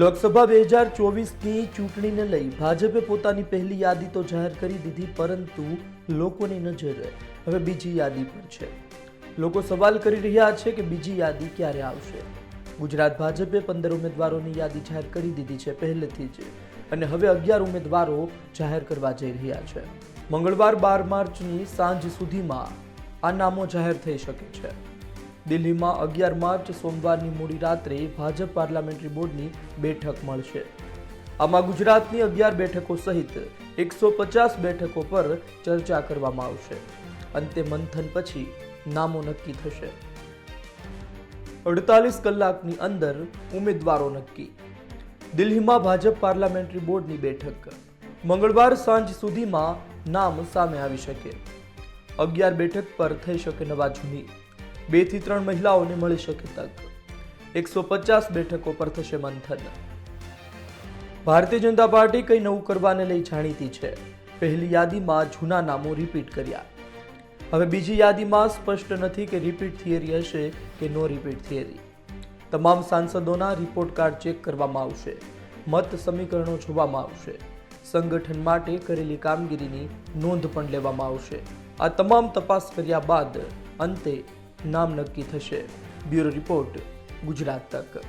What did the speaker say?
લોકસભા 2024ની ચૂંટણીને લઈ ભાજપે પોતાની પહેલી યાદી તો જાહેર કરી દીધી, પરંતુ લોકોની નજર હવે બીજી યાદી પર છે। લોકો સવાલ કરી રહ્યા છે કે બીજી યાદી ક્યારે આવશે। ગુજરાત ભાજપે 15 ઉમેદવારોની યાદી જાહેર કરી દીધી છે પહેલેથી જ, અને હવે 11 ઉમેદવારો જાહેર કરવા જઈ રહ્યા છે। મંગળવાર 12 માર્ચની સાંજ સુધીમાં આ નામો જાહેર થઈ શકે છે। દિલ્હીમાં 11 માર્ચ સોમવારની મોડી રાત્રે ભાજપ પાર્લામેન્ટરી બોર્ડની બેઠક મળશે। આમાં ગુજરાતની 11 બેઠકો સહિત 150 બેઠકો પર ચર્ચા કરવામાં આવશે। અંતે મંથન પછી નામો નક્કી થશે। 48 કલાકની અંદર ઉમેદવારો નક્કી। દિલ્હીમાં ભાજપ પાર્લામેન્ટરી બોર્ડની બેઠક મંગળવાર સાંજ સુધીમાં નામ સામે આવી શકે। 11 બેઠક પર થઈ શકે નવા જૂની। 2 થી 3 મહિલાઓને મળી શકે તક। 150 બેઠકો પર થશે મંથન। ભારતીય જનતા પાર્ટી કંઈ નવું કરવાને લઈ જાણીતી છે। પહેલી યાદીમાં જૂના નામો રિપીટ કર્યા। હવે બીજી યાદીમાં સ્પષ્ટ નથી કે રિપીટ થિયરી હશે કે નો રિપીટ થિયરી। તમામ સાંસદોના રિપોર્ટ કાર્ડ ચેક કરવામાં આવશે। મત સમીકરણો જોવામાં આવશે। સંગઠન માટે કરેલી કામગીરીની નોંધ પણ લેવામાં આવશે। આ તમામ તપાસ કર્યા બાદ અંતે નામ નક્કી થશે। બ્યુરો રિપોર્ટ, ગુજરાત તક।